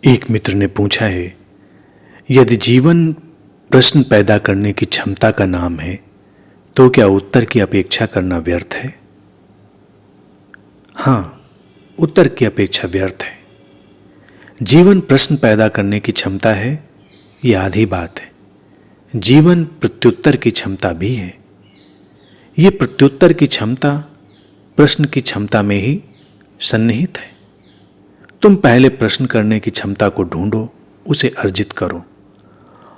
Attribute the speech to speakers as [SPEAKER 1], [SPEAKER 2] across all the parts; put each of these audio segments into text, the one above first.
[SPEAKER 1] एक मित्र ने पूछा है, यदि जीवन प्रश्न पैदा करने की क्षमता का नाम है तो क्या उत्तर की अपेक्षा करना व्यर्थ है? हाँ, उत्तर की अपेक्षा व्यर्थ है। जीवन प्रश्न पैदा करने की क्षमता है, यह आधी बात है। जीवन प्रत्युत्तर की क्षमता भी है। यह प्रत्युत्तर की क्षमता प्रश्न की क्षमता में ही सन्निहित है। तुम पहले प्रश्न करने की क्षमता को ढूंढो, उसे अर्जित करो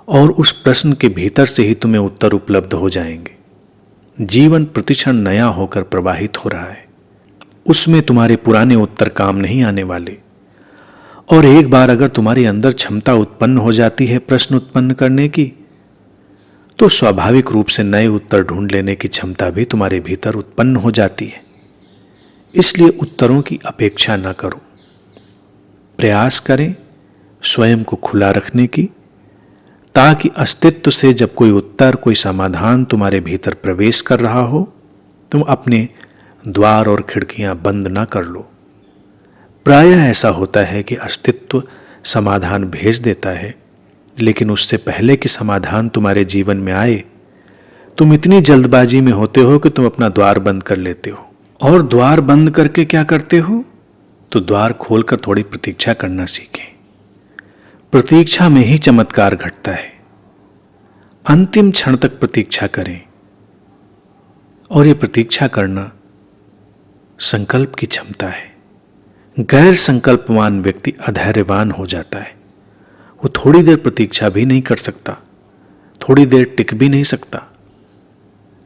[SPEAKER 1] और उस प्रश्न के भीतर से ही तुम्हें उत्तर उपलब्ध हो जाएंगे। जीवन प्रतिक्षण नया होकर प्रवाहित हो रहा है। उसमें तुम्हारे पुराने उत्तर काम नहीं आने वाले। और एक बार अगर तुम्हारे अंदर क्षमता उत्पन्न हो जाती है प्रश्न उत्पन्न करने की, तो स्वाभाविक रूप से नए उत्तर ढूंढ लेने की क्षमता भी तुम्हारे भीतर उत्पन्न हो जाती है। इसलिए उत्तरों की अपेक्षा न करो। प्रयास करें स्वयं को खुला रखने की, ताकि अस्तित्व से जब कोई उत्तर, कोई समाधान तुम्हारे भीतर प्रवेश कर रहा हो, तुम अपने द्वार और खिड़कियां बंद ना कर लो। प्रायः ऐसा होता है कि अस्तित्व समाधान भेज देता है, लेकिन उससे पहले कि समाधान तुम्हारे जीवन में आए, तुम इतनी जल्दबाजी में होते हो कि तुम अपना द्वार बंद कर लेते हो। और द्वार बंद करके क्या करते हो? तो द्वार खोलकर थोड़ी प्रतीक्षा करना सीखें। प्रतीक्षा में ही चमत्कार घटता है। अंतिम क्षण तक प्रतीक्षा करें। और यह प्रतीक्षा करना संकल्प की क्षमता है। गैर संकल्पवान व्यक्ति अधैर्यवान हो जाता है। वो थोड़ी देर प्रतीक्षा भी नहीं कर सकता, थोड़ी देर टिक भी नहीं सकता।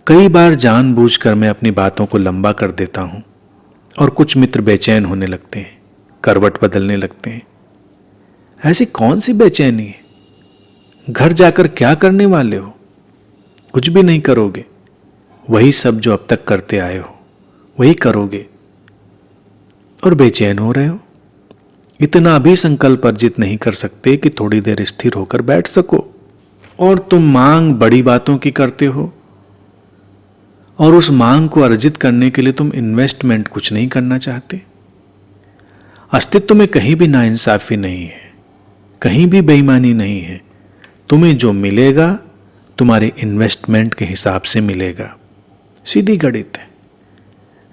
[SPEAKER 1] कई बार जानबूझकर मैं अपनी बातों को लंबा कर देता हूं और कुछ मित्र बेचैन होने लगते हैं, करवट बदलने लगते हैं। ऐसी कौन सी बेचैनी है? घर जाकर क्या करने वाले हो? कुछ भी नहीं करोगे। वही सब जो अब तक करते आए हो वही करोगे और बेचैन हो रहे हो। इतना भी संकल्प अर्जित नहीं कर सकते कि थोड़ी देर स्थिर होकर बैठ सको। और तुम मांग बड़ी बातों की करते हो, और उस मांग को अर्जित करने के लिए तुम इन्वेस्टमेंट कुछ नहीं करना चाहते। अस्तित्व में कहीं भी नाइंसाफी नहीं है, कहीं भी बेईमानी नहीं है। तुम्हें जो मिलेगा तुम्हारे इन्वेस्टमेंट के हिसाब से मिलेगा। सीधी गणित है।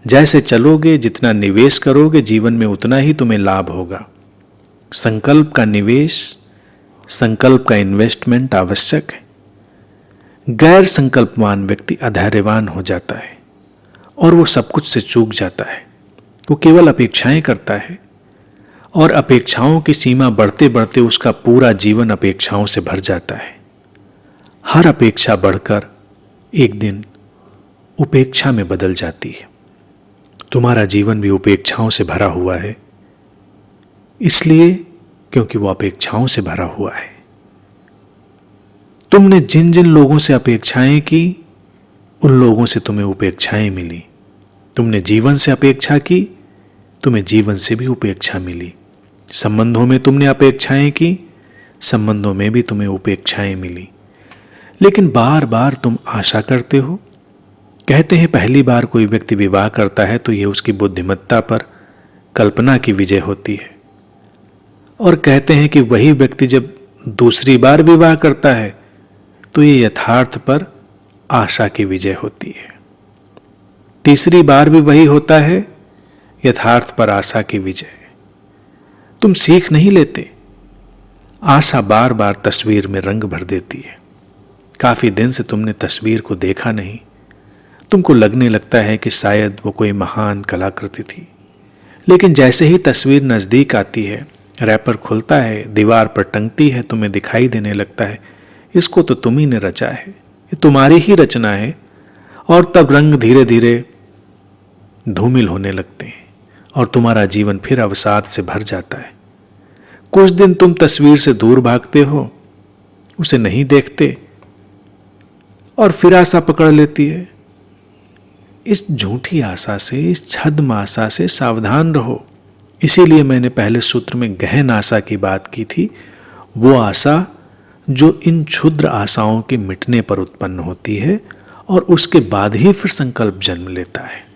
[SPEAKER 1] जैसे चलोगे, जितना निवेश करोगे जीवन में, उतना ही तुम्हें लाभ होगा। संकल्प का निवेश, संकल्प का इन्वेस्टमेंट आवश्यक है। गैर संकल्पवान व्यक्ति अधैर्यवान हो जाता है और वो सब कुछ से चूक जाता है। वो केवल अपेक्षाएं करता है और अपेक्षाओं की सीमा बढ़ते बढ़ते उसका पूरा जीवन अपेक्षाओं से भर जाता है। हर अपेक्षा बढ़कर एक दिन उपेक्षा में बदल जाती है। तुम्हारा जीवन भी उपेक्षाओं से भरा हुआ है, इसलिए क्योंकि वो अपेक्षाओं से भरा हुआ है। तुमने जिन जिन लोगों से अपेक्षाएं की, उन लोगों से तुम्हें उपेक्षाएं मिली। तुमने जीवन से अपेक्षा की, तुम्हें जीवन से भी उपेक्षा मिली। संबंधों में तुमने अपेक्षाएं की, संबंधों में भी तुम्हें उपेक्षाएं मिली। लेकिन बार बार तुम आशा करते हो। कहते हैं पहली बार कोई व्यक्ति विवाह करता है तो यह उसकी बुद्धिमत्ता पर कल्पना की विजय होती है। और कहते हैं कि वही व्यक्ति जब दूसरी बार विवाह करता है तो ये यथार्थ पर आशा की विजय होती है। तीसरी बार भी वही होता है, यथार्थ पर आशा की विजय। तुम सीख नहीं लेते। आशा बार बार तस्वीर में रंग भर देती है। काफी दिन से तुमने तस्वीर को देखा नहीं। तुमको लगने लगता है कि शायद वो कोई महान कलाकृति थी। लेकिन जैसे ही तस्वीर नजदीक आती है, रैपर खुलता है, दीवार पर टंगती है, तुम्हें दिखाई देने लगता है इसको तो तुम ही ने रचा है, ये तुम्हारी ही रचना है। और तब रंग धीरे धीरे धूमिल होने लगते हैं और तुम्हारा जीवन फिर अवसाद से भर जाता है। कुछ दिन तुम तस्वीर से दूर भागते हो, उसे नहीं देखते, और फिर आशा पकड़ लेती है। इस झूठी आशा से, इस छद्म आशा से सावधान रहो। इसीलिए मैंने पहले सूत्र में गहन आशा की बात की थी। वो आशा जो इन क्षुद्र आशाओं के मिटने पर उत्पन्न होती है और उसके बाद ही फिर संकल्प जन्म लेता है।